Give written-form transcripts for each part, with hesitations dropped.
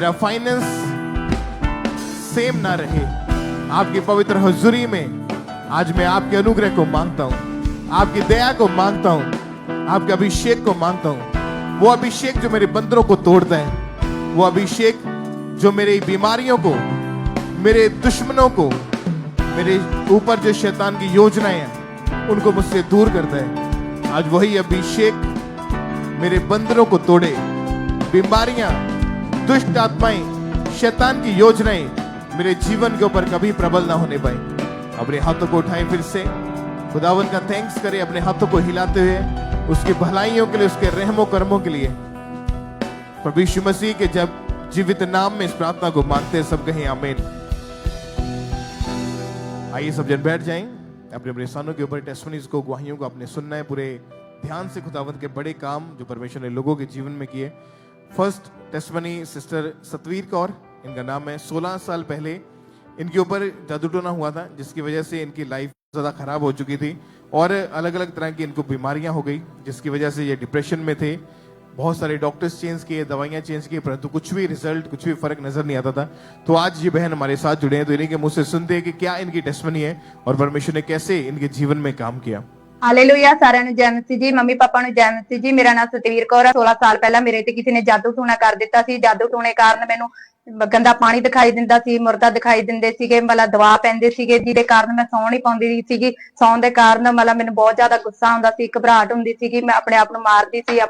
मेरा finance same ना रहे, आपकी पवित्र हुजूरी में आज मैं आपके अनुग्रह को मांगता हूं, आपकी दया को मांगता हूं, आपके अभिषेक को मांगता हूं। वो अभिषेक जो मेरे बंदरों को तोड़ता है, वो अभिषेक जो मेरी बीमारियों को, मेरे दुश्मनों को, मेरे ऊपर जो शैतान की योजनाएं हैं उनको मुझसे दूर करता है, आज वही अभिषेक मेरे बंदरों को तोड़े। बीमारियां, दुष्ट आत्माएं, शैतान की योजनाएं मेरे जीवन के ऊपर कभी प्रबल ना होने पाए। अपने हाथों को उठाएं, फिर से खुदावन का थैंक्स करें, अपने हाथों को हिलाते हुए उसकी भलाइयों के लिए, उसके रहमो कर्मों के लिए। प्रभु यीशु मसीह के जब जीवित नाम में इस प्रार्थना को मांगते हैं, सब कहें आमीन। आइए सब जन बैठ जाएं, अपने अपने स्थानों के ऊपर टेस्टिमनीज को, गवाहियों को आपने सुनना है पूरे ध्यान से। खुदावंत के बड़े काम जो परमेश्वर ने लोगों के जीवन में किए। First testimony sister Satveer Kaur, इनका नाम है। 16 साल पहले इनके ऊपर जादू टोना हुआ था, जिसकी वजह से इनकी लाइफ ज्यादा खराब हो चुकी थी और अलग अलग तरह की इनको बीमारियां हो गई, जिसकी वजह से ये डिप्रेशन में थे। बहुत सारे डॉक्टर्स चेंज किए, दवाइयां चेंज की, परंतु कुछ भी रिजल्ट, कुछ भी फर्क नजर नहीं आता था। तो आज ये बहन हमारे साथ जुड़े हैं, तो इन्हीं के मुंह से सुनते हैं कि क्या इनकी टेस्टिमनी है और परमेश्वर ने कैसे इनके जीवन में काम किया। ਹਾਲੇਲੂਇਆ। ਸਾਰਿਆਂ ਨੂੰ ਜੈ ਮਸੀਹ ਜੀ। ਮੰਮੀ ਪਾਪਾ ਨੂੰ ਜੈ ਮਸੀਹ ਜੀ। ਮੇਰਾ ਨਾਮ ਸਤਵੀਰ ਕੌਰ ਹੈ। 16 ਸਾਲ ਪਹਿਲਾਂ ਮੇਰੇ ਤੇ ਕਿਸੇ ਨੇ ਜਾਦੂ ਟੂਣਾ ਕਰ ਦਿੱਤਾ ਸੀ। ਜਾਦੂ ਟੂਣੇ ਕਾਰਨ ਮੈਨੂੰ ਗੰਦਾ ਪਾਣੀ ਦਿਖਾਈ ਦਿੰਦਾ ਸੀ, ਮੁਰਦਾ ਦਿਖਾਈ ਦਿੰਦੇ ਸੀਗੇ, ਮਤਲਬ ਦਵਾ ਪੈਂਦੇ ਸੀਗੇ, ਜਿਹਦੇ ਕਾਰਨ ਮੈਂ ਸੌਣ ਨਹੀਂ ਪਾਉਂਦੀ ਸੀਗੀ। ਸੌਣ ਦੇ ਕਾਰਨ ਮਤਲਬ ਮੈਨੂੰ ਬਹੁਤ ਜ਼ਿਆਦਾ ਗੁੱਸਾ ਆਉਂਦਾ ਸੀ, ਘਬਰਾਹਟ ਹੁੰਦੀ ਸੀਗੀ, ਮੈਂ ਆਪਣੇ ਆਪ ਨੂੰ ਮਾਰਦੀ ਸੀ,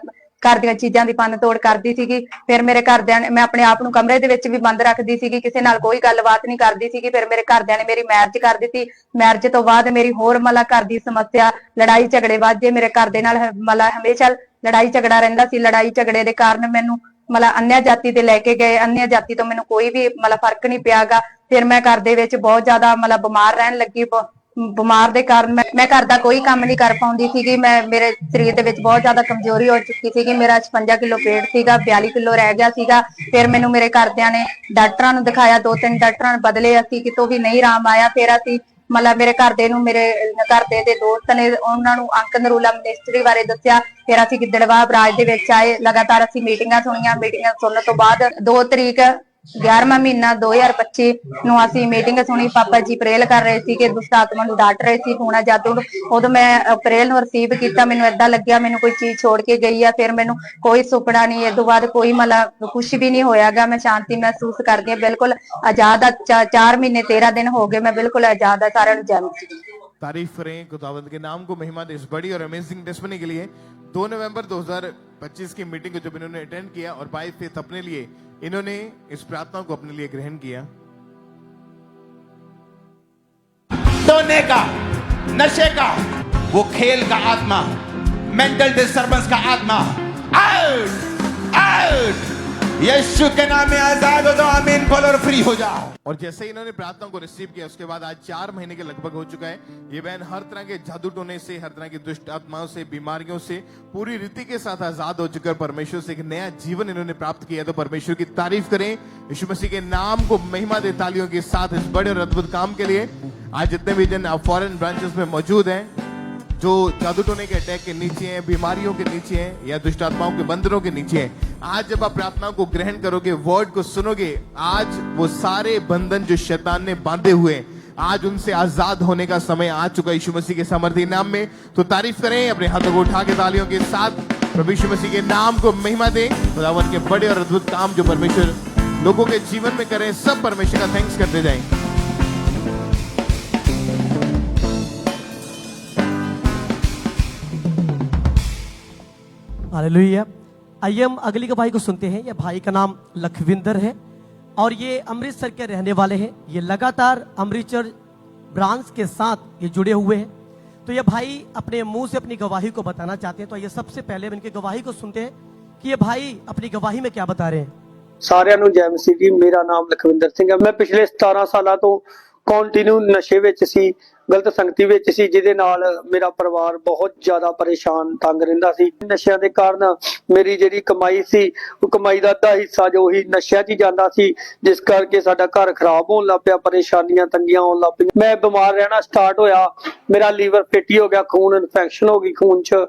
ਘਰ ਦੀਆਂ ਚੀਜ਼ਾਂ ਦੀ ਭੰਨ ਤੋੜ ਕਰਦੀ ਸੀਗੀ। ਫਿਰ ਮੇਰੇ ਘਰਦਿਆਂ ਨੇ, ਮੈਂ ਆਪਣੇ ਆਪ ਨੂੰ ਕਮਰੇ ਦੇ ਵਿੱਚ ਵੀ ਬੰਦ ਰੱਖਦੀ ਸੀਗੀ, ਕਿਸੇ ਨਾਲ ਕੋਈ ਗੱਲਬਾਤ ਨਹੀਂ ਕਰਦੀ ਸੀਗੀ। ਫਿਰ ਮੇਰੇ ਘਰਦਿਆਂ ਨੇ ਮੇਰੀ ਮੈਰਿਜ ਕਰ ਦਿੱਤੀ। ਮੈਰਿਜ ਤੋਂ ਬਾਅਦ ਮੇਰੀ ਹੋਰ ਮਤਲਬ ਘਰ ਦੀ ਸਮੱਸਿਆ, ਲੜਾਈ ਝਗੜੇ ਵੱਧਦੇ। ਮੇਰੇ ਘਰ ਦੇ ਨਾਲ ਮਤਲਬ ਹਮੇਸ਼ਾ ਲੜਾਈ ਝਗੜਾ ਰਹਿੰਦਾ ਸੀ। ਲੜਾਈ ਝਗੜੇ ਦੇ ਕਾਰਨ ਮੈਨੂੰ ਮਤਲਬ ਅੰਨਿਆ ਜਾਤੀ ਤੇ ਲੈ ਕੇ ਗਏ। ਅੰਨਿਆ ਜਾਤੀ ਤੋਂ ਮੈਨੂੰ ਕੋਈ ਵੀ ਮਤਲਬ ਫਰਕ ਨਹੀਂ ਪਿਆਗਾ। ਫਿਰ ਮੈਂ ਘਰ ਦੇ ਵਿੱਚ ਬਹੁਤ ਜ਼ਿਆਦਾ ਮਤਲਬ ਬਿਮਾਰ ਰਹਿਣ ਲੱਗੀ। ਬਿਮਾਰ ਦੇ ਕਾਰਨ ਮੈਂ ਘਰ ਦਾ ਕੋਈ ਕੰਮ ਨਹੀਂ ਕਰ ਪਾਉਂਦੀ ਸੀਗੀ। ਮੇਰੇ ਸਰੀਰ ਦੇ ਵਿੱਚ ਬਹੁਤ ਜ਼ਿਆਦਾ ਕਮਜ਼ੋਰੀ ਹੋ ਚੁੱਕੀ ਸੀਗੀ। ਮੇਰਾ 56 ਕਿਲੋ weight ਸੀਗਾ, 42 ਕਿਲੋ ਰਹਿ ਗਿਆ ਸੀਗਾ। ਫਿਰ ਮੈਨੂੰ ਮੇਰੇ ਘਰਦਿਆਂ ਨੇ ਡਾਕਟਰਾਂ ਨੂੰ ਦਿਖਾਇਆ, 2-3 ਡਾਕਟਰਾਂ ਨੂੰ ਬਦਲੇ, ਅਸੀਂ ਕਿਤੋਂ ਵੀ ਨਹੀਂ ਆਰਾਮ ਆਇਆ। ਫਿਰ ਅਸੀਂ ਮਤਲਬ ਮੇਰੇ ਘਰਦੇ ਨੂੰ, ਮੇਰੇ ਘਰਦੇ ਦੇ ਦੋਸਤ ਨੇ, ਉਹਨਾਂ ਨੂੰ ਅੰਕ ਨਰੂਲਾ ਮਿਨਿਸਟਰੀ ਬਾਰੇ ਦੱਸਿਆ। ਫਿਰ ਅਸੀਂ ਗਿੱਦੜਬਾਹਾ ਬਰਾਜ ਦੇ ਵਿੱਚ ਆਏ। ਲਗਾਤਾਰ ਅਸੀਂ ਮੀਟਿੰਗਾਂ ਸੁਣੀਆਂ। ਮੀਟਿੰਗਾਂ ਸੁਣਨ ਤੋਂ ਬਾਅਦ 2 ਤਰੀਕ 11ਵਾਂ ਮਹੀਨਾ 2025 ਨੂੰ ਅਸੀਂ ਮੀਟਿੰਗ ਸੁਣੀ। ਪਾਪਾ ਜੀ ਪ੍ਰੇਲ ਕਰ ਰਹੇ ਸੀ ਕਿ ਦੁਸ਼ਟ ਆਤਮਾ ਨੂੰ ਡਾਂਟ ਰਹੇ ਸੀ, ਟੂਣਾ ਜਾਦੂ। ਉਦੋਂ ਮੈਂ ਪ੍ਰੇਲ ਨੂੰ ਰਿਸੀਵ ਕੀਤਾ। ਮੈਨੂੰ ਏਦਾਂ ਲੱਗਿਆ ਮੈਨੂੰ ਕੋਈ ਚੀਜ਼ ਛੋੜ ਕੇ ਗਈ ਆ। ਫਿਰ ਮੈਨੂੰ ਕੋਈ ਸੁਪਨਾ ਨਹੀਂ, ਇਸ ਤੋਂ ਬਾਅਦ ਕੋਈ ਮਤਲਬ ਕੁਛ ਵੀ ਨਹੀਂ ਹੋਇਆਗਾ। ਮੈਂ ਸ਼ਾਂਤੀ ਮਹਿਸੂਸ ਕਰਦੀ ਹਾਂ, ਬਿਲਕੁਲ ਆਜ਼ਾਦ ਆ। 4 ਮਹੀਨੇ 13 ਦਿਨ ਹੋ गए, मैं बिल्कुल आजाद है। सारे जय मसीह। तारीफ करें खुदावंद के नाम को, महिमा दे इस बड़ी और अमेजिंग टेस्टिमनी के लिए। 2 नवंबर 2025 की मीटिंग को जब इन्होंने अटेंड किया और बाय फेथ अपने लिए इन्होंने इस प्रार्थना को अपने लिए ग्रहण किया। सोने का, नशे का, वो खेल का आत्मा, मेंटल डिस्टर्बेंस का आत्मा, आउट आउट। यीशु के नाम में आजाद हो जाओ, आमीन बोलो और फ्री हो जाओ। और जैसे इन्होंने प्रार्थना को रिसीव किया, उसके बाद आज 4 महीने के लगभग हो चुका है। ये बहन हर तरह के जादू टोने से, हर तरह की दुष्ट आत्माओं से, बीमारियों से पूरी रीति के साथ आजाद हो चुकर परमेश्वर से एक नया जीवन इन्होंने प्राप्त किया। तो परमेश्वर की तारीफ करें, यीशु मसीह के नाम को महिमा दे तालियों के साथ इस बड़े और अद्भुत काम के लिए। आज जितने भी जन फॉरेन ब्रांचेस में मौजूद हैं, जो जादू टोने के अटैक के नीचे हैं, बीमारियों के नीचे हैं या दुष्ट आत्माओं के बंधनों के नीचे हैं, आज जब आप प्रार्थना को ग्रहण करोगे, वर्ड को सुनोगे, आज वो सारे बंधन जो शैतान ने बांधे हुए, आज उनसे आजाद होने का समय आ चुका यीशु मसीह के सामर्थ्य नाम में। तो तारीफ करें, अपने हाथों को उठा के तालियों के साथ प्रभु यीशु मसीह के नाम को महिमा दें। खुदावंद के बड़े और अद्भुत काम जो परमेश्वर लोगों के जीवन में करें, सब परमेश्वर का थैंक्स करते जाएं। हालेलुया। आइए हम अगली के भाई को सुनते हैं। ये भाई का नाम लखविंदर है और ये अमृतसर के रहने वाले हैं। ये लगातार अमृतसर ब्रांच के साथ ये जुड़े हुए हैं। तो ये भाई अपने मुंह से अपनी गवाही को बताना चाहते हैं। तो ये सबसे पहले हम इनकी गवाही को सुनते हैं कि ये भाई अपनी गवाही में क्या बता रहे हैं। ਸਾਰਿਆਂ ਨੂੰ ਜੈ ਮਸੀਹ ਜੀ। ਮੇਰਾ ਨਾਮ ਲਖਵਿੰਦਰ ਸਿੰਘ ਹੈ। ਮੈਂ ਪਿਛਲੇ 17 ਸਾਲਾਂ ਤੋਂ ਕੰਟੀਨਿਊ ਨਸ਼ੇ ਵਿੱਚ ਸੀ। ਗਲਤ ਸੰਗਤੀ ਵਿੱਚ ਸੀ, ਜਿਹਦੇ ਨਾਲ ਮੇਰਾ ਪਰਿਵਾਰ ਬਹੁਤ ਜ਼ਿਆਦਾ ਪਰੇਸ਼ਾਨ ਤੰਗ ਰਹਿੰਦਾ ਸੀ। ਨਸ਼ਿਆਂ ਦੇ ਕਾਰਨ ਮੇਰੀ ਜਿਹੜੀ ਕਮਾਈ ਸੀ, ਉਹ ਕਮਾਈ ਦਾ ਅੱਧਾ ਹਿੱਸਾ ਜੋ ਹੀ ਨਸ਼ਿਆਂ 'ਚ ਹੀ ਜਾਂਦਾ ਸੀ, ਜਿਸ ਕਰਕੇ ਸਾਡਾ ਘਰ ਖਰਾਬ ਹੋਣ ਲੱਗ ਪਿਆ, ਪਰੇਸ਼ਾਨੀਆਂ ਤੰਗੀਆਂ ਆਉਣ ਲੱਗ ਪਈਆਂ। ਮੈਂ ਬਿਮਾਰ ਰਹਿਣਾ ਸਟਾਰਟ ਹੋਇਆ, ਮੇਰਾ ਲੀਵਰ ਫੈਟੀ ਹੋ ਗਿਆ, ਖੂਨ ਇਨਫੈਕਸ਼ਨ ਹੋ ਗਈ ਖੂਨ 'ਚ,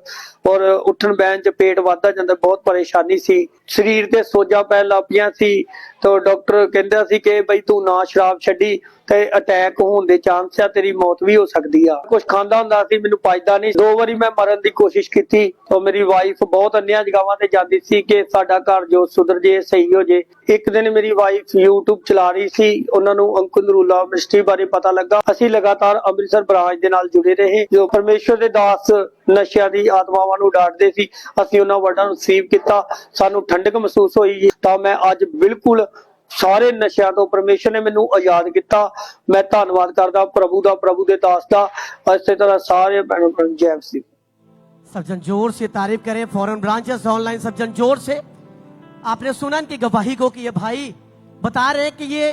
ਔਰ ਉੱਠਣ ਬਹਿਣ 'ਚ ਪੇਟ ਵੱਧਦਾ ਜਾਂਦਾ, ਬਹੁਤ ਪਰੇਸ਼ਾਨੀ ਸੀ। ਸਰੀਰ ਤੇ ਸੋਜਾਂ ਪੈਣ ਲੱਗ ਪਈਆਂ ਸੀ, ਤਾਂ ਡਾਕਟਰ ਕਹਿੰਦਾ ਸੀ ਕਿ ਬਈ ਤੂੰ ਨਾ ਸ਼ਰਾਬ ਛੱਡੀ ਤੇ ਅਟੈਕ ਹੋਣ ਦੇ ਚਾਂਸ ਆ, ਤੇਰੀ ਮੌਤ ਵੀ ਹੋ ਸਕਦੀ ਆ। ਕੁਝ ਖਾਂਦਾ ਹੁੰਦਾ ਸੀ, ਮੈਨੂੰ ਪਚਦਾ ਨਹੀਂ। 2 ਵਾਰੀ ਮੈਂ ਮਰਨ ਦੀ ਕੋਸ਼ਿਸ਼ ਕੀਤੀ, ਤਾਂ ਮੇਰੀ ਵਾਈਫ ਬਹੁਤ ਅੰਨ੍ਹੀਆਂ ਜਗ੍ਹਾਵਾਂ ਤੇ ਜਾਂਦੀ ਸੀ ਕਿ ਸਾਡਾ ਘਰ ਜੋ ਸੁਧਰ ਜੇ, ਸਹੀ ਹੋ ਜੇ। ਇੱਕ ਦਿਨ ਮੇਰੀ ਵਾਈਫ YouTube ਚਲਾ ਰਹੀ ਸੀ, ਉਹਨਾਂ ਨੂੰ ਅੰਕੁਰ ਨਰੂਲਾ ਮਿਨਿਸਟਰੀ ਬਾਰੇ ਪਤਾ ਲੱਗਾ। ਅਸੀਂ ਲਗਾਤਾਰ ਅੰਮ੍ਰਿਤਸਰ ਬ੍ਰਾਂਚ ਦੇ ਨਾਲ ਜੁੜੇ ਰਹੇ। ਜੋ ਪਰਮੇਸ਼ਵਰ ਦੇ ਦਾਸ ਨਸ਼ਿਆਂ ਦੀ ਆਤਮਾਵਾਂ ਨੂੰ ਡਾਂਟਦੇ ਸੀ, ਅਸੀਂ ਉਹਨਾਂ ਵਰਡਾਂ ਨੂੰ ਰਿਸੀਵ ਕੀਤਾ, ਸਾਨੂੰ ਠੰਡਕ ਮਹਿਸੂਸ ਹੋਈ। ਤਾਂ ਮੈਂ ਅੱਜ ਬਿਲਕੁਲ ਸਾਰੇ ਨਸ਼ਿਆਂ ਤੋਂ परमेश्वर ने मैनू आजाद किया। मैं धन्यवाद करदा प्रभु दा, प्रभु दे दास दा। इसी तरह सारे जय मसीह। सज्जन जोर से तारीफ करें फॉरेन ब्रांचेस ऑनलाइन। सज्जन जोर से आपने सुना इनकी गवाही को कि ये भाई बता रहे हैं कि ये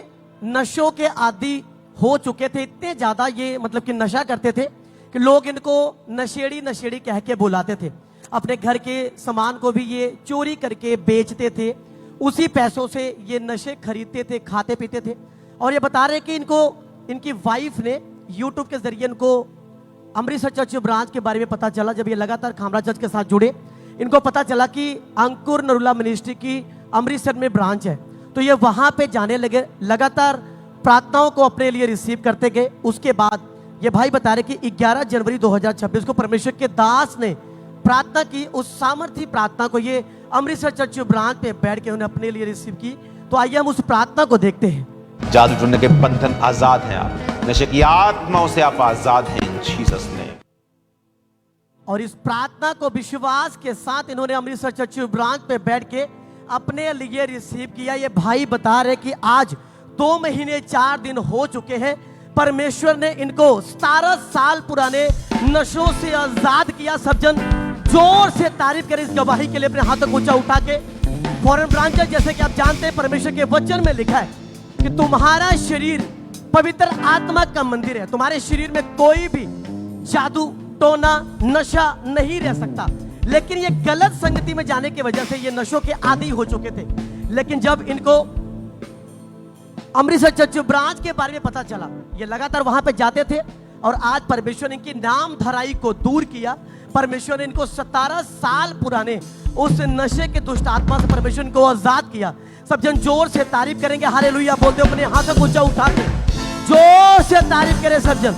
नशों के आदी हो चुके थे, इतने ज्यादा ये मतलब कि नशा करते थे कि लोग इनको नशेड़ी नशेड़ी कह के बुलाते थे। अपने घर के सामान को भी ये चोरी करके बेचते थे, उसी पैसों से ये नशे खरीदते थे, खाते पीते थे। और ये बता रहे कि इनको इनकी वाइफ ने यूट्यूब के जरिए इनको अमृतसर चर्च ब्रांच के बारे में पता चला। जब ये लगातार खामरा चर्च के साथ जुड़े, इनको पता चला कि अंकुर नरूला मिनिस्ट्री की अमृतसर में ब्रांच है, तो ये वहां पे जाने लगे। लगातार प्रार्थनाओं को अपने लिए रिसीव करते गए। उसके बाद ये भाई बता रहे कि 11 जनवरी 2026 को परमेश्वर के दास ने प्रार्थना की। उस सामर्थी प्रार्थना को ये अमृतसर चर्च ब्रांच पे बैठ के उन्हें अपने लिए रिसीव की। तो आइए हम उस प्रार्थना को देखते हैं। जादू टूटने के बंधन आजाद हैं आप, नशे की आत्माओं से आप आजाद हैं इन जीसस नेम। और इस प्रार्थना को विश्वास के साथ इन्होंने अमृतसर चर्च ब्रांच पे बैठ के अपने लिए रिसीव किया। ये भाई बता रहे कि आज 2 महीने 4 दिन हो चुके हैं, परमेश्वर ने इनको 17 साल पुराने नशों से आजाद किया। सब जन जोर से तारीफ करें इस गवाही के लिए, अपने हाथों को ऊंचा उठा के। फॉरेन ब्रांचेस, जैसे कि आप जानते हैं, परमेश्वर के वचन में लिखा है कि तुम्हारा शरीर पवित्र आत्मा का मंदिर है। तुम्हारे शरीर में कोई भी जादू टोना नशा नहीं रह सकता। लेकिन ये गलत संगति में जाने की वजह से ये नशों के आदी हो चुके थे। लेकिन जब इनको अमृतसर चर्च ब्रांच के बारे में पता चला, ये लगातार वहां पे जाते थे और आज परमेश्वर ने इनकी नाम धराई को दूर किया। परमेश्वर ने इनको 17 साल पुराने उस नशे के दुष्ट आत्मा से परमेश्वर इनको आजाद किया। सब जन जोर से तारीफ करेंगे, हालेलुया बोलते अपने हाथों को ऊंचा उठा के जोर से तारीफ करें सब जन।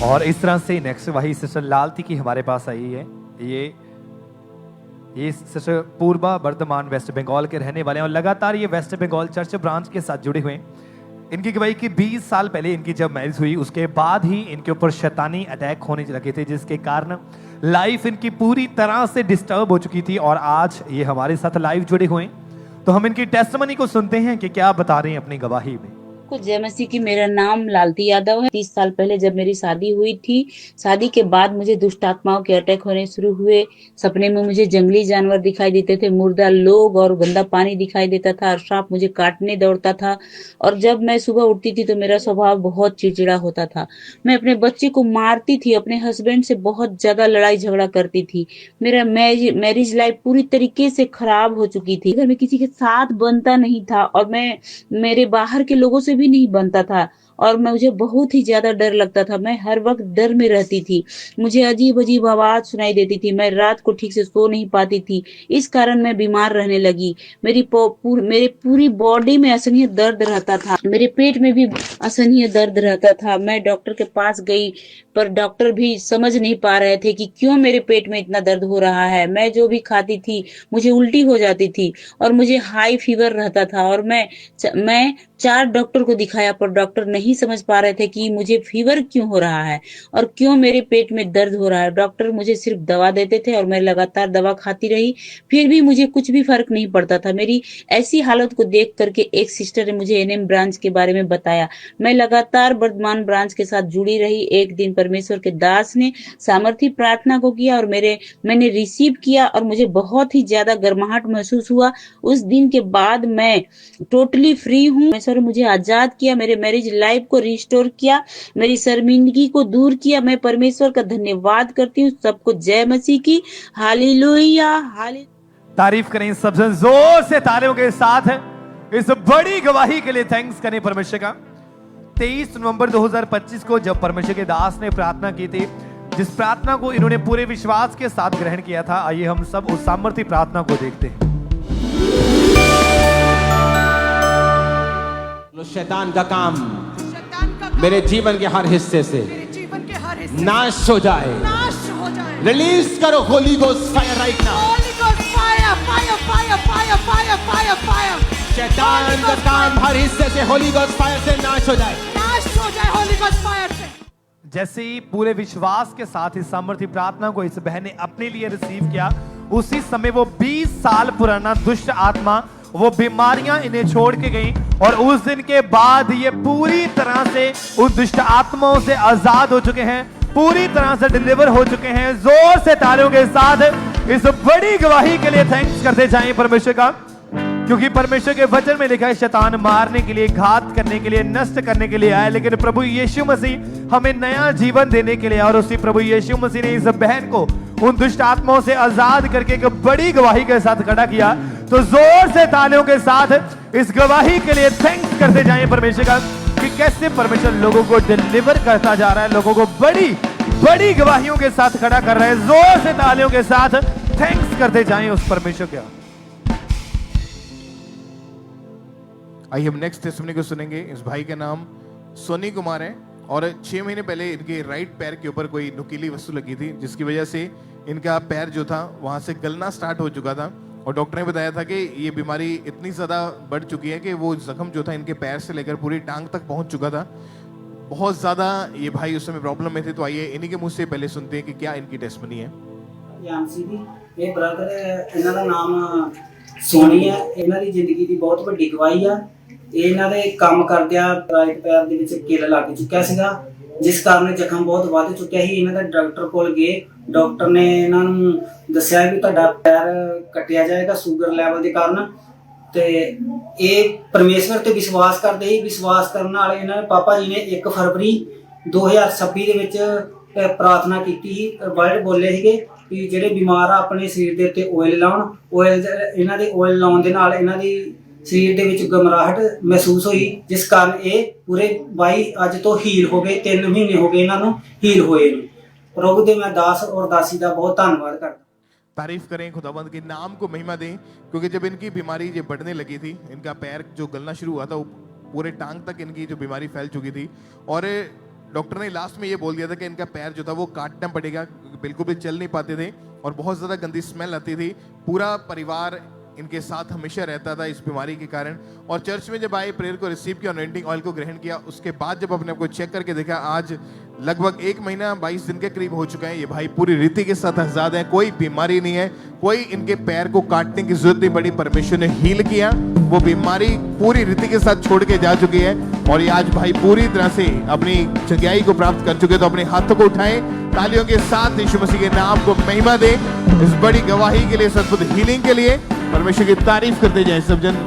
और इस तरह से नेक्स्ट वही सिस्टर लालती की हमारे पास आई है। ये सिस्टर पूर्वा वर्धमान वेस्ट बंगाल के रहने वाले हैं और लगातार ये वेस्ट बंगाल चर्च ब्रांच के साथ जुड़े हुए हैं। इनकी गवाही कि 20 साल पहले इनकी जब मैरिज हुई, उसके बाद ही इनके ऊपर शैतानी अटैक होने लगे थे, जिसके कारण लाइफ इनकी पूरी तरह से डिस्टर्ब हो चुकी थी। और आज ये हमारे साथ लाइव जुड़े हुए हैं, तो हम इनकी टेस्टमनी को सुनते हैं कि क्या बता रहे हैं अपनी गवाही में। कुछ जय मसीह की। मेरा नाम लालती यादव है। 30 साल पहले जब मेरी शादी हुई थी, शादी के बाद मुझे दुष्ट आत्माओं के अटैक होने शुरू हुए। सपने में मुझे जंगली जानवर दिखाई देते थे, मुर्दा लोग और गंदा पानी दिखाई देता था और सांप मुझे काटने दौड़ता था। और जब मैं सुबह उठती थी तो मेरा स्वभाव बहुत चिड़चिड़ा होता था। मैं अपने बच्चे को मारती थी, अपने हस्बैंड से बहुत ज्यादा लड़ाई झगड़ा करती थी। मेरा मैरिज लाइफ पूरी तरीके से खराब हो चुकी थी। घर में किसी के साथ बनता नहीं था और मैं मेरे बाहर के लोगों से भी नहीं बनता था और मुझे बहुत ही ज्यादा डर लगता था। मैं हर वक्त डर में रहती थी। मुझे अजीब अजीब आवाज सुनाई देती थी। मैं रात को ठीक से सो नहीं पाती थी। इस कारण मैं बीमार रहने लगी। मेरे पूरी बॉडी में असहनीय दर्द रहता था। मेरे पेट में भी असहनीय दर्द रहता था। मैं डॉक्टर के पास गई पर डॉक्टर भी समझ नहीं पा रहे थे कि क्यों मेरे पेट में इतना दर्द हो रहा है। मैं जो भी खाती थी मुझे उल्टी हो जाती थी और मुझे हाई फीवर रहता था। और मैं 4 डॉक्टर को दिखाया पर डॉक्टर नहीं नहीं समझ पा रहे थे कि मुझे फीवर क्यों हो रहा है और क्यों मेरे पेट में दर्द हो रहा है। डॉक्टर मुझे सिर्फ दवा देते थे और मैं लगातार दवा खाती रही, फिर भी मुझे कुछ भी फर्क नहीं पड़ता था। मेरी ऐसी हालत को देख करके एक सिस्टर ने मुझे एनएम ब्रांच के बारे में बताया। मैं लगातार वर्धमान ब्रांच के साथ जुड़ी रही। एक दिन परमेश्वर के दास ने सामर्थी प्रार्थना को किया और मैंने रिसीव किया और मुझे बहुत ही ज्यादा गर्माहट महसूस हुआ। उस दिन के बाद मैं टोटली फ्री हूँ। परमेश्वर मुझे आजाद किया, मेरे मैरिज लाइफ को रिस्टोर किया, मेरी शर्मिंदगी को दूर किया। मैं परमेश्वर का धन्यवाद करती हूँ। सबको जय मसीह की। Hallelujah hallelujah. तारीफ करें सब जन जोर से तालियों के साथ है इस बड़ी गवाही के लिए। थैंक्स करें परमेश्वर का। 23 नवंबर 2025 को जब परमेश्वर के दास ने प्रार्थना की थी, जिस प्रार्थना को इन्होंने पूरे विश्वास के साथ ग्रहण किया था, आइए हम सब उस सामर्थी प्रार्थना को देखते हैं। शैतान का काम मेरे जीवन के हर हिस्से से नाश हो जाए। रिलीज करो Holi ghost fire right now. शैतान का काम हर हिस्से से होली गोस्ट फायर से नाश हो जाए। होली गोस्ट फायर से। जैसे ही पूरे विश्वास के साथ इस सामर्थी प्रार्थना को इस बहन ने अपने लिए रिसीव किया, उसी समय वो 20 साल पुराना दुष्ट आत्मा, वो बीमारियां इन्हें छोड़ के गई और उस दिन के बाद ये पूरी तरह से उन दुष्ट आत्माओं से आजाद हो चुके हैं, पूरी तरह से डिलीवर हो चुके हैं। जोर से तालियों के साथ इस बड़ी गवाही के लिए थैंक्स करते जाएं परमेश्वर का, क्योंकि परमेश्वर के वचन में लिखा है शैतान मारने के लिए, घात करने के लिए, नष्ट करने के लिए आया, लेकिन प्रभु यीशु मसीह हमें नया जीवन देने के लिए। और उसी प्रभु यीशु मसीह ने इस बहन को उन दुष्ट आत्माओं से आजाद करके एक बड़ी गवाही के साथ खड़ा किया। तो जोर से तालियों के साथ इस गवाही के लिए थैंक्स करते जाएं परमेश्वर का, कि कैसे परमेश्वर लोगों को डिलीवर करता जा रहा है, लोगों को बड़ी बड़ी गवाहियों के साथ खड़ा कर रहा है। जोर से तालियों के साथ थैंक्स करते जाएं उस परमेश्वर का। आइए हम नेक्स्ट टेस्टिमनी को सुनेंगे। इस भाई का नाम सोनी कुमार है और 6 महीने पहले इनके राइट पैर के ऊपर कोई नुकीली वस्तु लगी थी, जिसकी वजह से इनका पैर जो था वहां से गलना स्टार्ट हो चुका था और डॉक्टर ने बताया था कि ये बीमारी इतनी ज़्यादा बढ़ चुकी है कि वो जख्म जो था इनके पैर से लेकर पूरी टांग तक पहुंच चुका था। बहुत ज़्यादा ये भाई उस समय प्रॉब्लम में थे। तो आइए इन्हीं के मुँह से पहले सुनते हैं कि क्या इनकी टेस्टिमनी है। ਇਹ ਬ੍ਰਦਰ ਇਹਨਾਂ ਦਾ ਨਾਮ ਸੋਨੀ ਹੈ। ਇਹਨਾਂ ਦੀ ਜ਼ਿੰਦਗੀ ਦੀ ਬਹੁਤ ਵੱਡੀ ਗਵਾਹੀ ਆ। ਇਹਨਾਂ ਦੇ ਕੰਮ ਕਰਦਿਆਂ ਰਾਈਟ ਪੈਰ ਦੇ ਵਿੱਚ ਕਿੱਲ ਲੱਗ ਚੁੱਕਿਆ ਸੀਗਾ, ਜਿਸ ਕਾਰਨ ਜ਼ਖਮ ਬਹੁਤ ਵੱਧ ਚੁੱਕਿਆ ਸੀ। ਇਹਨਾਂ ਦਾ ਡਾਕਟਰ ਕੋਲ ਗਏ, ਡਾਕਟਰ ਨੇ ਇਹਨਾਂ ਨੂੰ ਦੱਸਿਆ ਵੀ ਤੁਹਾਡਾ ਪੈਰ ਕੱਟਿਆ ਜਾਏਗਾ ਸ਼ੂਗਰ ਲੈਵਲ ਦੇ ਕਾਰਨ। ਤੇ ਇਹ ਪਰਮੇਸ਼ਵਰ ਤੇ ਵਿਸ਼ਵਾਸ ਕਰਦੇ ਸੀ। ਵਿਸ਼ਵਾਸ ਕਰਨ ਨਾਲ ਇਹਨਾਂ ਦੇ ਪਾਪਾ ਜੀ ਨੇ 1 ਫਰਵਰੀ 2026 ਦੇ ਵਿੱਚ ਪ੍ਰਾਰਥਨਾ ਕੀਤੀ ਸੀ। ਵਰਡ ਬੋਲੇ ਸੀਗੇ ਕਿ ਜਿਹੜੇ ਬਿਮਾਰ ਆ ਆਪਣੇ ਸਰੀਰ ਦੇ ਉੱਤੇ ਆਇਲ ਲਾਉਣ। ਆਇਲ ਇਹਨਾਂ ਦੇ ਆਇਲ ਲਾਉਣ ਦੇ ਨਾਲ ਇਹਨਾਂ ਦੀ ਸਰੀਰ ਦੇ ਵਿੱਚ ਗਮਰਾਹਟ ਮਹਿਸੂਸ ਹੋਈ, ਜਿਸ ਕਾਰਨ ਇਹ ਪੂਰੇ 22 ਅੱਜ ਤੋਂ ਹੀਲ ਹੋ ਗਏ। 3 ਮਹੀਨੇ ਹੋ ਗਏ ਇਹਨਾਂ ਨੂੰ ਹੀਲ ਹੋਏ ਨੂੰ। प्रभु दे मैं दास और दासी का बहुत धन्यवाद करता। तारीफ करें खुदावंद के नाम को महिमा दें, क्योंकि जब इनकी बीमारी ये बढ़ने लगी थी, इनका पैर जो गलना शुरू हुआ था, वो पूरे टांग तक इनकी जो बीमारी फैल चुकी थी और डॉक्टर ने लास्ट में ये बोल दिया था कि इनका पैर जो था वो काटना पड़ेगा, बिल्कुल भी चल नहीं पाते थे और बहुत ज़्यादा गंदी स्मेल आती थी। पूरा परिवार इनके साथ हमेशा रहता था इस बीमारी के कारण। और चर्च में जब आए, प्रेयर को रिसीव किया, अनॉइंटिंग ऑयल को ग्रहण किया, उसके बाद जब अपने आप को चेक करके देखा, आज लगभग 1 महीना 22 दिन के करीब हो चुका है। ये भाई पूरी रीति के साथ आजाद है, कोई बीमारी नहीं है, कोई इनके पैर को काटने की जरूरत नहीं पड़ी। परमेश्वर ने हील किया, वो बीमारी पूरी रीति के साथ छोड़ के जा चुकी है और ये आज भाई पूरी तरह से अपनी चंगाई को प्राप्त कर चुके। तो अपने हाथों को उठाएं, तालियों के साथ यीशु मसीह के नाम को महिमा दें इस बड़ी गवाही के लिए, सद्भुत हीलिंग के लिए। परमेश्वर की तारीफ करते जाएं सब जन।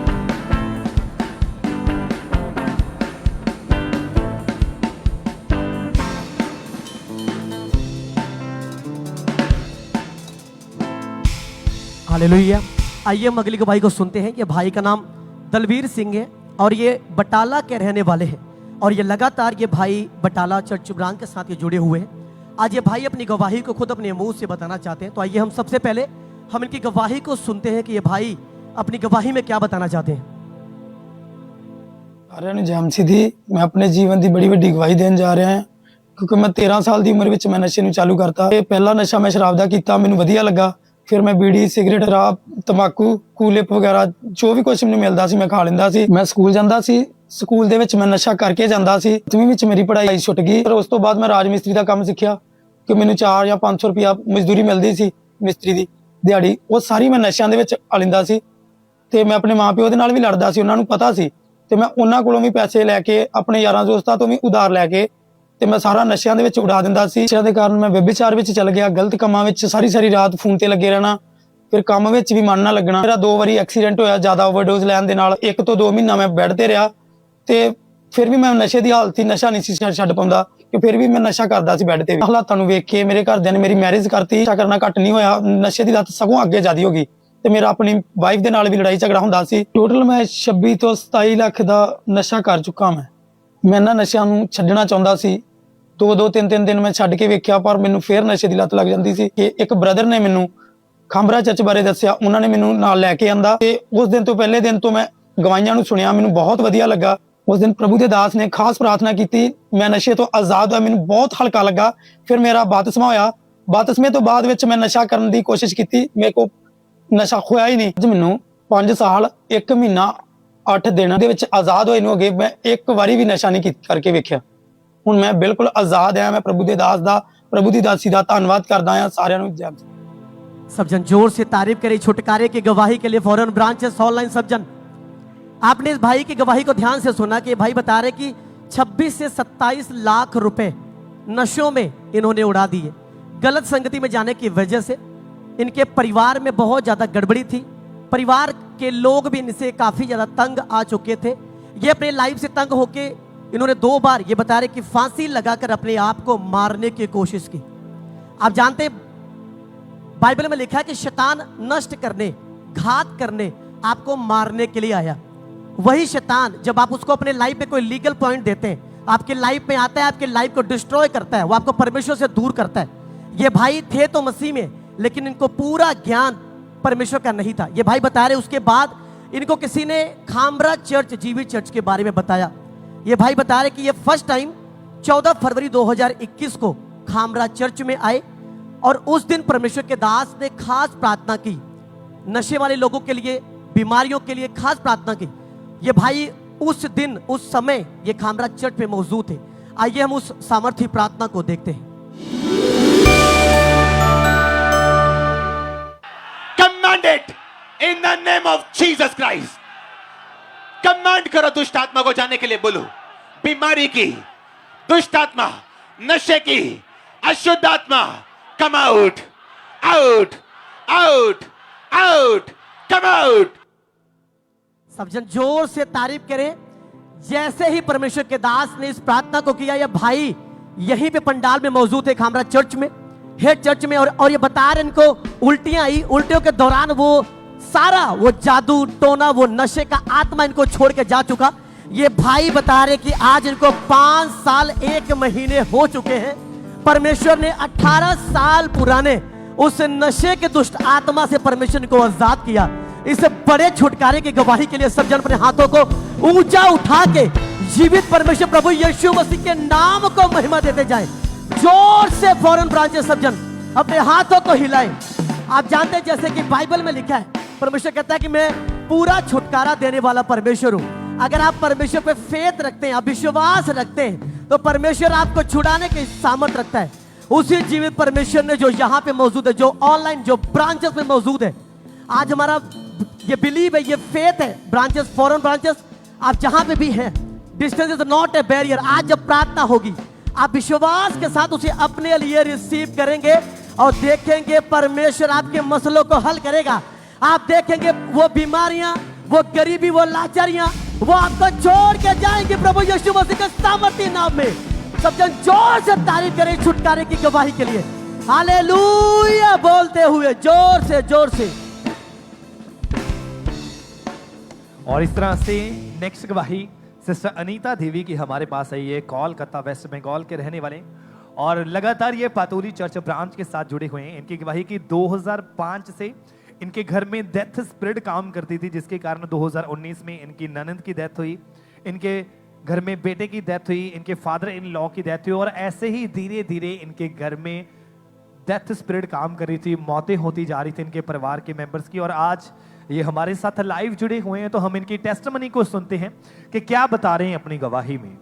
हालेलुया। आइए हम अगली गवाही को सुनते हैं। ये भाई का नाम दलवीर सिंह है और ये बटाला के रहने वाले हैं और ये लगातार ये भाई बटाला चर्च ब्रांच के साथ ये जुड़े हुए हैं। आज ये भाई अपनी गवाही को खुद अपने मुंह से बताना चाहते हैं। तो आइए हम सबसे पहले हम इनकी गवाही को सुनते हैं कि ये भाई अपनी गवाही में क्या बताना चाहते हैं। ਸਾਰਿਆਂ ਨੂੰ ਜੈ ਮਸੀਹ ਦੀ। ਮੈਂ ਆਪਣੇ ਜੀਵਨ ਦੀ ਬੜੀ ਵੱਡੀ ਗਵਾਹੀ ਦੇਣ ਜਾ ਰਿਹਾ ਹਾਂ, ਕਿਉਂਕਿ ਮੈਂ 13 ਸਾਲ ਦੀ ਉਮਰ ਵਿੱਚ ਮੈਂ ਨਸ਼ੇ ਨੂੰ ਚਾਲੂ ਕਰਤਾ। ਇਹ ਪਹਿਲਾ ਨਸ਼ਾ ਮੈਂ ਸ਼ਰਾਬ ਦਾ ਕੀਤਾ, ਮੈਨੂੰ ਵਧੀਆ ਲੱਗਾ। ਫਿਰ ਮੈਂ ਬੀੜੀ, ਸਿਗਰਟ, ਸ਼ਰਾਬ, ਤੰਬਾਕੂ, ਕੂਲਿਪ ਵਗੈਰਾ ਜੋ ਵੀ ਕੁਝ ਮੈਨੂੰ ਮਿਲਦਾ ਸੀ ਮੈਂ ਖਾ ਲੈਂਦਾ ਸੀ। ਮੈਂ ਸਕੂਲ ਜਾਂਦਾ ਸੀ ਸਕੂਲ ਦੇ ਵਿੱਚ ਮੈਂ ਨਸ਼ਾ ਕਰਕੇ ਜਾਂਦਾ ਸੀ। 8ਵੀਂ ਵਿੱਚ ਮੇਰੀ ਪੜ੍ਹਾਈ ਛੁੱਟ ਗਈ। ਫਿਰ ਉਸ ਤੋਂ ਬਾਅਦ ਮੈਂ ਰਾਜ ਮਿਸਤਰੀ ਦਾ ਕੰਮ ਸਿੱਖਿਆ ਕਿ ਮੈਨੂੰ 4 ਜਾਂ 500 ਰੁਪਇਆ ਮਜ਼ਦੂਰੀ ਮਿਲਦੀ ਸੀ ਮਿਸਤਰੀ ਦੀ ਦਿਹਾੜੀ। ਉਹ ਸਾਰੀ ਮੈਂ ਨਸ਼ਿਆਂ ਦੇ ਵਿੱਚ ਆ ਲੈਂਦਾ ਸੀ ਤੇ ਮੈਂ ਆਪਣੇ ਮਾਪਿਓ ਦੇ ਨਾਲ ਵੀ ਲੜਦਾ ਸੀ, ਉਹਨਾਂ ਨੂੰ ਪਤਾ ਸੀ। ਤੇ ਮੈਂ ਉਹਨਾਂ ਕੋਲੋਂ ਵੀ ਪੈਸੇ ਲੈ ਕੇ, ਆਪਣੇ ਯਾਰਾਂ ਦੋਸਤਾਂ ਤੋਂ ਵੀ ਉਧਾਰ ਲੈ ਕੇ ਤੇ ਮੈਂ ਸਾਰਾ ਨਸ਼ਿਆਂ ਦੇ ਵਿੱਚ ਉਡਾ ਦਿੰਦਾ ਸੀ। ਨਸ਼ਿਆਂ ਦੇ ਕਾਰਨ ਮੈਂ ਵਿਭਾਚਾਰ ਵਿੱਚ ਚਲ ਗਿਆ, ਗਲਤ ਕੰਮਾਂ ਵਿੱਚ ਸਾਰੀ ਰਾਤ ਫੋਨ ਤੇ ਲੱਗੇ ਰਹਿਣਾ, ਫਿਰ ਕੰਮ ਵਿੱਚ ਵੀ ਮਨ ਨਾ ਲੱਗਣਾ। ਮੇਰਾ 2 ਵਾਰੀ ਐਕਸੀਡੈਂਟ ਹੋਇਆ ਜ਼ਿਆਦਾ ਓਵਰਡੋਜ਼ ਲੈਣ ਦੇ ਨਾਲ। 1 ਤੋਂ 2 ਮਹੀਨਾ ਮੈਂ ਬੈੱਡ ਤੇ ਰਿਹਾ ਤੇ ਫਿਰ ਵੀ ਮੈਂ ਨਸ਼ੇ ਦੀ ਹਾਲਤ ਸੀ, ਨਸ਼ਾ ਨਹੀਂ ਸੀ ਛੱਡ ਪਾਉਂਦਾ ਕਿ ਫਿਰ ਵੀ ਮੈਂ ਨਸ਼ਾ ਕਰਦਾ ਸੀ ਬੈੱਡ ਤੇ ਵੀ। ਹਾਲਾਤਾਂ ਨੂੰ ਵੇਖ ਕੇ ਮੇਰੇ ਘਰਦਿਆਂ ਨੇ ਮੇਰੀ ਮੈਰਿਜ ਕਰਤੀ। ਨਸ਼ਾ ਕਰਨਾ ਘੱਟ ਨਹੀਂ ਹੋਇਆ, ਨਸ਼ੇ ਦੀ ਲੱਤ ਸਗੋਂ ਅੱਗੇ ਜ਼ਿਆਦਾ ਹੋ ਗਈ ਤੇ ਮੇਰਾ ਆਪਣੀ ਵਾਈਫ ਦੇ ਨਾਲ ਵੀ ਲੜਾਈ ਝਗੜਾ ਹੁੰਦਾ ਸੀ। ਟੋਟਲ ਮੈਂ 26 ਤੋਂ 27 ਲੱਖ ਦਾ ਨਸ਼ਾ ਕਰ ਚੁੱਕਾ। ਮੈਂ ਇਹਨਾਂ ਨਸ਼ਿਆਂ ਨੂੰ ਛੱਡਣਾ ਚਾਹੁੰਦਾ ਸੀ। 2 3 ਦਿਨ ਮੈਂ ਛੱਡ ਕੇ ਵੇਖਿਆ ਪਰ ਮੈਨੂੰ ਫੇਰ ਨਸ਼ੇ ਦੀ ਲੱਤ ਲੱਗ ਜਾਂਦੀ ਸੀ। ਕਿ ਇੱਕ ਬ੍ਰਦਰ ਨੇ ਮੈਨੂੰ ਖਾਂਬਰਾ ਚਰਚ ਬਾਰੇ ਦੱਸਿਆ, ਉਹਨਾਂ ਨੇ ਮੈਨੂੰ ਨਾਲ ਲੈ ਕੇ ਆਂਦਾ ਤੇ ਉਸ ਦਿਨ ਤੋਂ ਪਹਿਲੇ ਦਿਨ ਤੋਂ ਮੈਂ ਗਵਾਹੀਆਂ ਨੂੰ ਸੁਣਿਆ, ਮੈਨੂੰ ਬਹੁਤ ਵਧੀਆ ਲੱਗਾ। ਉਸ ਦਿਨ ਪ੍ਰਭੂ ਦੇ ਦਾਸ ਨੇ ਖਾਸ ਪ੍ਰਾਰਥਨਾ ਕੀਤੀ, ਮੈਂ ਨਸ਼ੇ ਤੋਂ ਆਜ਼ਾਦ ਹੋਇਆ, ਮੈਨੂੰ ਬਹੁਤ ਹਲਕਾ ਲੱਗਾ। ਫਿਰ ਮੇਰਾ ਬਪਤਿਸਮਾ ਹੋਇਆ। ਬਪਤਿਸਮੇ ਤੋਂ ਬਾਅਦ ਵਿੱਚ ਮੈਂ ਨਸ਼ਾ ਕਰਨ ਦੀ ਕੋਸ਼ਿਸ਼ ਕੀਤੀ, ਮੇਰੇ ਕੋਲ ਨਸ਼ਾ ਹੋਇਆ ਹੀ ਨਹੀਂ। ਅੱਜ ਮੈਨੂੰ 5 ਸਾਲ 1 ਮਹੀਨਾ 8 ਦਿਨ ਦੇ ਵਿੱਚ ਆਜ਼ਾਦ ਹੋਏ ਨੂੰ ਹੋ ਗਏ। ਮੈਂ ਇੱਕ ਵਾਰੀ ਵੀ ਨਸ਼ਾ ਨਹੀਂ ਕਰਕੇ ਵੇਖਿਆ। ਹੁਣ ਮੈਂ ਬਿਲਕੁਲ ਆਜ਼ਾਦ ਹਾਂ। ਮੈਂ ਪ੍ਰਭੂ ਦੇ ਦਾਸ ਦਾ, ਪ੍ਰਭੂ ਦੀ ਦਾਸੀ ਦਾ ਧੰਨਵਾਦ करदा ਹਾਂ। सारियां नूं जय। सब जन जोर से तारीफ करें छुटकारे की गवाही के लिए। फॉरेन ब्रांचेस ऑनलाइन सब जन, आपने इस भाई की गवाही को ध्यान से सुना कि भाई बता रहे कि 26 से 27 लाख रुपए नशों में इन्होंने उड़ा दिए। गलत संगति में जाने की वजह से इनके परिवार में बहुत ज्यादा गड़बड़ी थी। परिवार के लोग भी इनसे काफी ज्यादा तंग आ चुके थे। ये अपने लाइफ से तंग होके इन्होंने 2 बार, ये बता रहे कि फांसी लगाकर अपने आप को मारने की कोशिश की। आप जानते बाइबल में लिखा है कि शैतान नष्ट करने, घात करने, आपको मारने के लिए आया। वही शैतान जब आप उसको अपने लाइफ में कोई लीगल पॉइंट देते हैं, आपके लाइफ में आता है, आपके लाइफ को डिस्ट्रॉय करता है, वो आपको परमेश्वर से दूर करता है। ये भाई थे तो मसीह में, लेकिन इनको पूरा ज्ञान परमेश्वर का नहीं था। ये भाई बता रहे उसके बाद इनको किसी ने खांबरा चर्च, जीवित चर्च के बारे में बताया। ये भाई बता रहे कि ये फर्स्ट टाइम 14 फरवरी 2021 को खांबरा चर्च में आए और उस दिन परमेश्वर के दास ने खास प्रार्थना की, नशे वाले लोगों के लिए, बीमारियों के लिए खास प्रार्थना की। ये भाई उस दिन, उस समय ये खांबरा चर्च में मौजूद थे। आइए हम उस सामर्थ्य प्रार्थना को देखते हैं। Command it in the name of Jesus Christ. Command करो दुष्ट आत्मा को जाने के लिए। बोलो, बीमारी की, दुष्ट आत्मा, नशे की, अशुद्ध आत्मा, come out, out, out, out, come out. सब जन जोर से तारीफ करें। जैसे ही परमेश्वर के दास ने इस प्रार्थना को किया, यह भाई यहीं पे पंडाल में मौजूद है, खामरा चर्च में, हेड चर्च में, और ये बता रहे इनको उल्टियां आई। उल्टियों के दौरान वो सारा वो जादू टोना, वो नशे का आत्मा इनको छोड़ के जा चुका। ये भाई बता रहे कि आज इनको 5 साल 1 महीने हो चुके हैं। परमेश्वर ने 18 साल पुराने उस नशे के दुष्ट आत्मा से परमेश्वर को आजाद किया। इस बड़े छुटकारे की गवाही के लिए सब जन अपने हाथों को ऊंचा उठा के जीवित परमेश्वर प्रभु यीशु मसीह के नाम को महिमा देते जाएं। जोर से फॉरेन ब्रांचेस सब जन अपने हाथों को हिलाएं। आप जानते हैं जैसे कि बाइबल में लिखा है, परमेश्वर कहता है कि मैं पूरा छुटकारा देने वाला परमेश्वर हूं। अगर आप परमेश्वर पे फेथ रखते हैं, आप विश्वास रखते हैं, तो परमेश्वर आपको छुड़ाने की सामर्थ रखता है। उसी जीवित परमेश्वर ने जो यहाँ पे मौजूद है, जो ऑनलाइन, जो ब्रांचेस में मौजूद है, आज हमारा ये बिलीव है, ये फेथ है। ब्रांचेस, फॉरेन ब्रांचेस, आप जहां पे भी हैं, distance is not a barrier. आज जब प्रार्थना होगी, आप विश्वास के साथ उसे अपने लिए रिसीव करेंगे और देखेंगे परमेश्वर आपके मसलों को हल करेगा। आप देखेंगे वो बीमारियां, वो गरीबी, वो लाचारियां, वो आपको छोड़ के जाएंगे प्रभु यीशु मसीह के सामर्थ्य नाम में। सब जन जोर से तारीफ करें छुटकारे की गवाही के लिए। हालेलुया बोलते हुए जोर से, जोर से। और इस तरह से नेक्स्ट गवाही सिस्टर अनीता देवी की हमारे पास आई है, कोलकाता वेस्ट बंगाल के रहने वाले, और लगातार ये पातोली चर्च ब्रांच के साथ जुड़े हुए हैं। इनकी गवाही की 2005 से इनके घर में डेथ स्पिरिट काम करती थी, जिसके कारण 2019 में इनकी ननंद की डेथ हुई, इनके घर में बेटे की डेथ हुई, इनके फादर इन लॉ की डेथ हुई, और ऐसे ही धीरे धीरे इनके घर में डेथ स्पिरिट काम कर रही थी, मौतें होती जा रही थी इनके परिवार के मेंबर्स की। और आज ये हमारे साथ लाइव जुड़े हुए हैं, तो हम इनकी टेस्टमनी को सुनते हैं कि क्या बता रहे हैं अपनी गवाही में।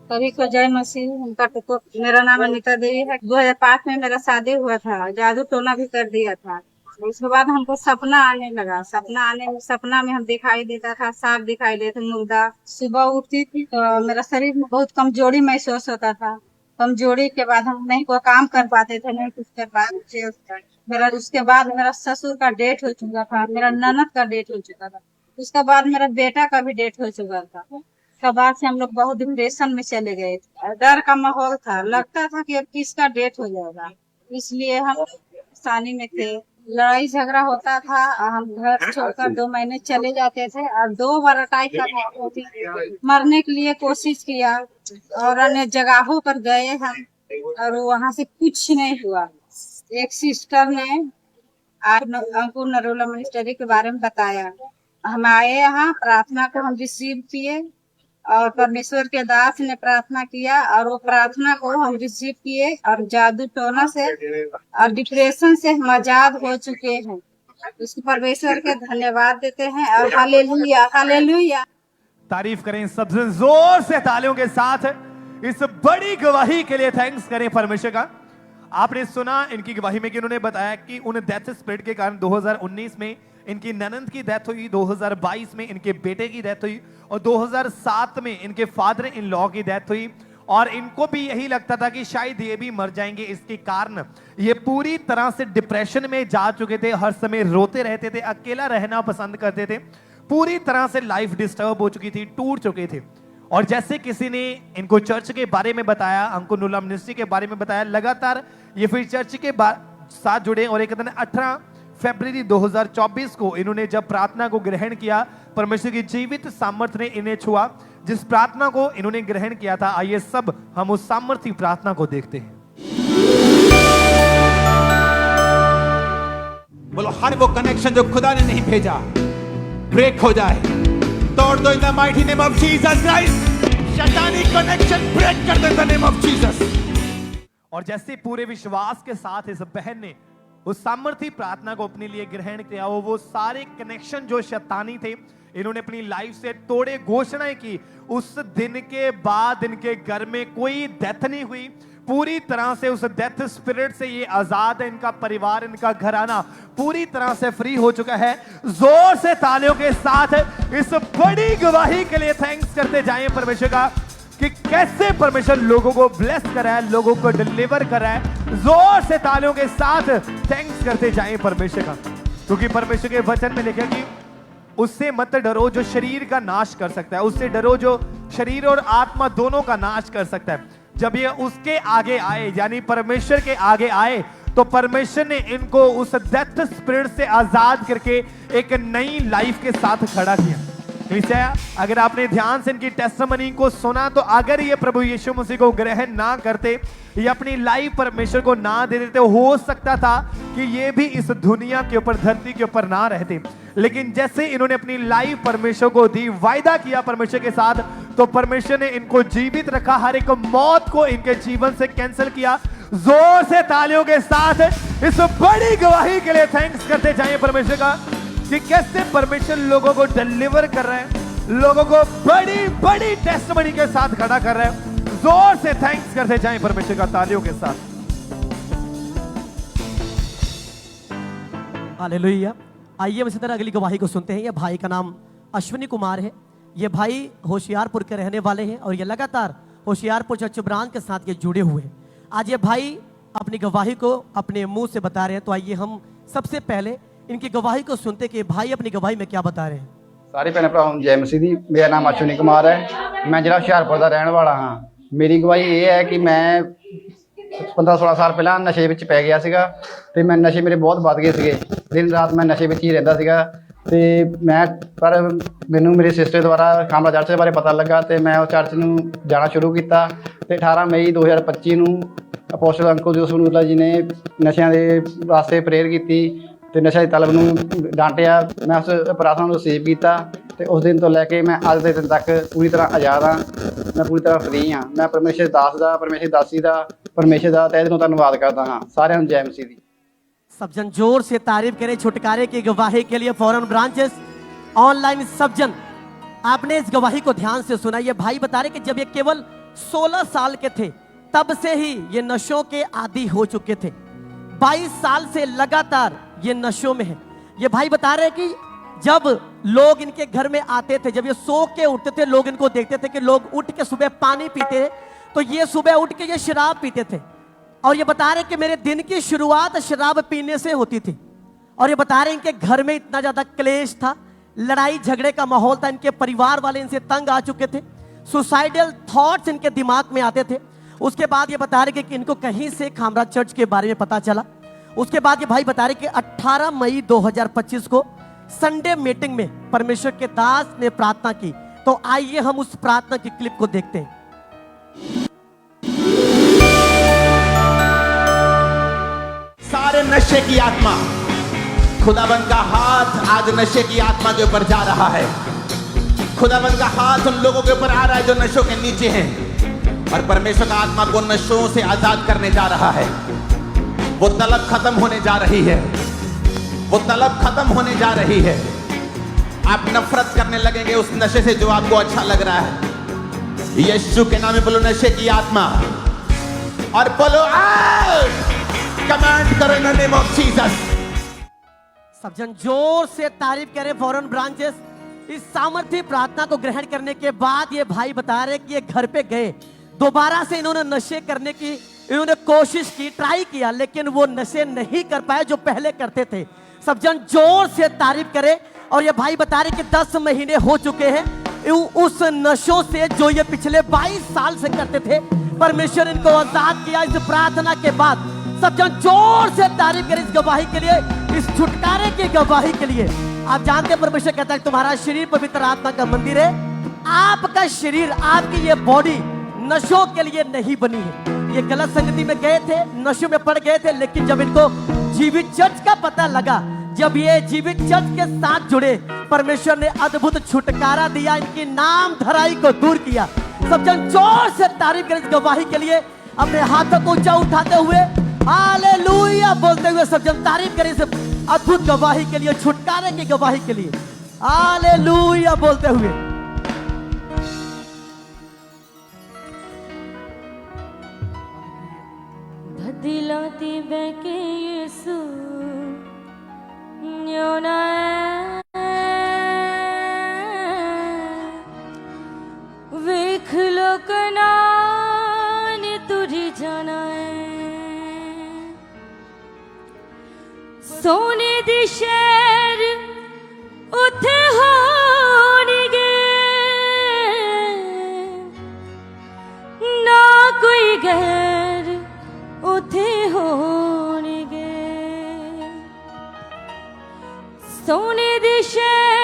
सभी को जय मसीह। उनका तो मेरा नाम अनिता देवी है। 2005 में मेरा शादी हुआ था, जादू टोना भी कर दिया था। उसके बाद हमको सपना आने लगा। सपना में हम दिखाई देता था, सांप दिखाई देता, मुर्दा। सुबह उठती थी तो मेरा शरीर में बहुत कमजोरी महसूस होता था। कमजोरी के बाद हम नहीं कोई काम कर पाते थे, नहीं कुछ कर पाते। उसके बाद मेरा ससुर का डेथ हो चुका था, मेरा ननद का डेथ हो चुका था, उसके बाद मेरा बेटा का भी डेथ हो चुका था। उसके बाद से हम लोग बहुत डिप्रेशन में चले गए थे। डर का माहौल था, लगता था कि अब किसका डेथ हो जाएगा, इसलिए हम परेशानी में थे। लड़ाई झगड़ा होता था, हम घर छोड़कर 2 महीने चले जाते थे और 2 बार अटैक होती, मरने के लिए कोशिश किया और अन्य जगहों पर गए हम और वहाँ से कुछ नहीं हुआ। एक सिस्टर ने अंकुर नरोला मिनिस्ट्री के बारे में बताया। हम आए यहाँ, प्रार्थना को हम रिसीव किए और परमेश्वर के दास ने प्रार्थना किया और वो प्रार्थना को हम रिसीव किए और जादू टोना से और डिप्रेशन से हम आजाद हो चुके हैं। उसको परमेश्वर के धन्यवाद देते हैं और हालेलुया हालेलुया। तारीफ करें सबसे जोर से तालियों के साथ इस बड़ी गवाही के लिए। थैंक्स करें परमेश्वर का। आपने सुना इनकी गवाही में कि उन्होंने बताया कि उन डेथ स्प्रिट के कारण 2019 में इनकी ननंद की डेथ हुई, 2022 में इनके बेटे की डेथ हुई और 2007 में इनके फादर इन लॉ की डेथ हुई। और इनको भी यही लगता था कि शायद ये भी मर जाएंगे। इसके कारण ये पूरी तरह से डिप्रेशन में जा चुके थे, हर समय रोते रहते थे, अकेला रहना पसंद करते थे, पूरी तरह से लाइफ डिस्टर्ब हो चुकी थी, टूट चुके थे। और जैसे किसी ने इनको चर्च के बारे में बताया, अंकुर नरोला मिनिस्ट्री के बारे में बताया, लगातार ये फिर चर्च के साथ जुड़े और एक दिन 18 फरवरी 2024 को इन्होंने जब प्रार्थना को ग्रहण किया, परमेश्वर की जीवित सामर्थ्य ने इन्हें छुआ। जिस प्रार्थना को इन्होंने ग्रहण किया था, आइए सब हम उस सामर्थ्य प्रार्थना को देखते हैं। बोलो हर वो कनेक्शन जो खुदा ने नहीं भेजा ब्रेक हो जाए, तोड़ दो in the mighty name of Jesus Christ. शैतानी कनेक्शन ब्रेक कर दो in the name of Jesus. और जैसे पूरे विश्वास के साथ इस बहन ने उस सामर्थ्य प्रार्थना को अपने लिए ग्रहण किया, वो सारे कनेक्शन जो शैतानी थे इन्होंने अपनी लाइफ से तोड़े, घोषणाएं की। उस दिन के बाद इनके घर में कोई डेथ नहीं हुई, पूरी तरह से उस डेथ स्पिरिट से ये आजाद है। इनका परिवार, इनका घराना पूरी तरह से फ्री हो चुका है। जोर से तालियों के साथ इस बड़ी गवाही के लिए थैंक्स करते जाएं परमेश्वर का कि कैसे परमेश्वर लोगों को ब्लेस कर रहा है, लोगों को डिलीवर कर रहा है। जोर से तालियों के साथ थैंक्स करते जाएं परमेश्वर का, क्योंकि परमेश्वर के वचन में लिखा कि उससे मत डरो जो शरीर का नाश कर सकता है, उससे डरो जो शरीर और आत्मा दोनों का नाश कर सकता है। जब ये उसके आगे आए, यानी परमेश्वर के आगे आए, तो परमेश्वर ने इनको उस डेथ स्पिरिट से आजाद करके एक नई लाइफ के साथ खड़ा किया। अगर आपने ध्यान से इनकी टेस्टिमनी को सुना, तो अगर ये प्रभु यीशु मसीह को ग्रहण ना करते, ये अपनी लाइफ परमेश्वर को ना दे देते, हो सकता था कि ये भी इस दुनिया के ऊपर, धरती के ऊपर ना रहते। लेकिन जैसे इन्होंने अपनी लाइफ परमेश्वर को दी, वायदा किया परमेश्वर के साथ, तो परमेश्वर ने इनको जीवित रखा, हर एक मौत को इनके जीवन से कैंसिल किया। जोर से तालियों के साथ इस बड़ी गवाही के लिए थैंक्स करते जाइए परमेश्वर का कि कैसे परमेश्वर लोगों को डिलीवर कर रहे हैं, लोगों को बड़ी बड़ी टेस्टिमनी के साथ खड़ा कर रहे हैं। जोर से थैंक्स करते जाएं परमेश्वर का तालियों के साथ। हालेलुया। आइए हम इसी तरह अगली गवाही को सुनते हैं। ये भाई का नाम अश्विनी कुमार है। ये भाई होशियारपुर के रहने वाले हैं और ये लगातार होशियारपुर चर्च ब्रांच के साथ ये जुड़े हुए हैं। आज ये भाई अपनी गवाही को अपने मुंह से बता रहे हैं, तो आइए हम सबसे पहले इनकी गवाही को सुनते कि भाई अपनी गवाही में क्या बता रहे हैं। सारे भैन भरा जय मसीह दी। मेरा नाम अश्विनी कुमार है, मैं जिला हुशियारपुर का रहने वाला हाँ। मेरी गवाही ये है कि मैं 15-16 ਸਾਲ ਪਹਿਲਾਂ ਨਸ਼ੇ ਵਿੱਚ ਪੈ ਗਿਆ ਸੀਗਾ ਤੇ ਮੈਂ ਨਸ਼ੇ ਮੇਰੇ ਬਹੁਤ ਵੱਧ ਗਏ ਸੀਗੇ। ਦਿਨ ਰਾਤ ਮੈਂ ਨਸ਼ੇ ਵਿੱਚ ਹੀ ਰਹਿੰਦਾ ਸੀਗਾ ਤੇ ਪਰ ਮੈਨੂੰ ਮੇਰੇ ਸਿਸਟਰ ਦੁਆਰਾ ਖਾਮਲਾ ਚਰਚ ਦੇ ਬਾਰੇ ਪਤਾ ਲੱਗਾ ਤੇ ਮੈਂ ਉਹ ਚਰਚ ਨੂੰ ਜਾਣਾ ਸ਼ੁਰੂ ਕੀਤਾ ਤੇ 18 ਮਈ 2025 ਨੂੰ ਅਪੋਸਟਲ ਅੰਕਲ ਜੋਸਫ ਨੂਰਲਾ ਜੀ ਨੇ ਨਸ਼ਿਆਂ ਦੇ ਵਾਸਤੇ ਪ੍ਰੇਅਰ ਕੀਤੀ ਤੇ ਨਸ਼ਾ ਦੀ ਤਲਬ ਨੂੰ ਡਾਂਟਿਆ। ਮੈਂ ਉਸ ਪ੍ਰਾਰਥਨਾ ਨੂੰ ਰਿਸੀਵ ਕੀਤਾ ਤੇ ਉਸ ਦਿਨ ਤੋਂ ਲੈ ਕੇ ਮੈਂ ਅੱਜ ਦੇ ਦਿਨ ਤੱਕ ਪੂਰੀ ਤਰ੍ਹਾਂ ਆਜ਼ਾਦ ਹਾਂ, ਮੈਂ ਪੂਰੀ ਤਰ੍ਹਾਂ ਫਰੀ ਹਾਂ। ਮੈਂ ਪਰਮੇਸ਼ਰ ਦਾਸ ਦਾ, ਪਰਮੇਸ਼ਰ ਦਾਸੀ ਦਾ, ਪਰਮੇਸ਼ਰ ਦਾ ਤਹਿ ਦਿਲੋਂ ਧੰਨਵਾਦ ਕਰਦਾ ਹਾਂ। ਸਾਰਿਆਂ ਨੂੰ ਜੈ ਮਸੀਹ ਦੀ। सब जन जोर से तारीफ करें छुटकारे की गवाही के लिए फॉरेन ब्रांचेस ऑनलाइन। सब जन आपने इस गवाही को ध्यान से सुना। ये भाई बता रहे कि जब ये केवल 16 साल के थे तब से ही ये नशों के आदी हो चुके थे। 22 साल से लगातार ये नशों में है। ये भाई बता रहे कि जब लोग इनके घर में आते थे, जब ये सो के उठते थे, लोग इनको देखते थे कि लोग उठ के सुबह पानी पीते, तो ये सुबह उठ के ये शराब पीते थे। और ये बता रहे कि मेरे दिन की शुरुआत शराब पीने से होती थी। और ये बता रहे इनके घर में इतना ज्यादा क्लेश था, लड़ाई झगड़े का माहौल था, इनके परिवार वाले इनसे तंग आ चुके थे, सुसाइडल थॉट्स इनके दिमाग में आते थे। उसके बाद ये बता रहे कि इनको कहीं से खामरा चर्च के बारे में पता चला। उसके बाद ये भाई बता रहे कि 18 मई 2025 को संडे मीटिंग में परमेश्वर के दास ने प्रार्थना की। तो आइए हम उस प्रार्थना की क्लिप को देखते हैं। सारे नशे की आत्मा, खुदाबंद का हाथ आज नशे की आत्मा के ऊपर जा रहा है। खुदाबंद का हाथ उन लोगों के ऊपर आ रहा है जो नशों के नीचे हैं, और परमेश्वर का आत्मा को नशों से आजाद करने जा रहा है। वो तलब खत्म होने जा रही है, वो तलब खत्म होने जा रही है। आप नफरत करने लगेंगे उस नशे से जो आपको अच्छा लग रहा है। यीशु के नाम में बोलो नशे की आत्मा, और बोलो आउट, कमांड करो in the name of Jesus. सब जन जोर से तारीफ करें फॉरेन ब्रांचेस। इस सामर्थ्य प्रार्थना को ग्रहण करने के बाद ये भाई बता रहे कि ये घर पे गए, दोबारा से इन्होंने नशे करने की इन्होंने कोशिश की, ट्राई किया, लेकिन वो नशे नहीं कर पाए जो पहले करते थे। सब जन जोर से तारीफ करें। और ये भाई बता रहे कि 10 महीने हो चुके हैं उस नशों से जो ये पिछले 22 साल से करते थे। परमेश्वर इनको आजाद किया इस प्रार्थना के बाद। सब जन जोर से तारीफ करें इस गवाही के लिए, इस छुटकारे की गवाही के लिए। आप जानते हैं परमेश्वर कहता है तुम्हारा शरीर पवित्र आत्मा का मंदिर है। आपका शरीर, आपकी ये बॉडी नशों के लिए नहीं बनी है। ये गलत संगति में गए थे, नशों में पड़ गए थे, लेकिन जब इनको जीवित चर्च का पता लगा, जब ये जीवित चर्च के साथ जुड़े, परमेश्वर ने अद्भुत छुटकारा दिया, इनकी नाम धराई को दूर किया। सब जन जोर से तारीफ करें इस गवाही के लिए, अपने हाथों को ऊंचा उठाते हुए हालेलुया बोलते हुए सब जन तारीफ करें इस अद्भुत गवाही के लिए, छुटकारे की गवाही के लिए हालेलुया बोलते हुए। दिलाती बहके यीशु न्योना वेख लोकना ने तुझी जाना सोने दी शहर उथे होणगे ना कोई गैर उथे होणगे सोने दी शहर